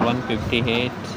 158۔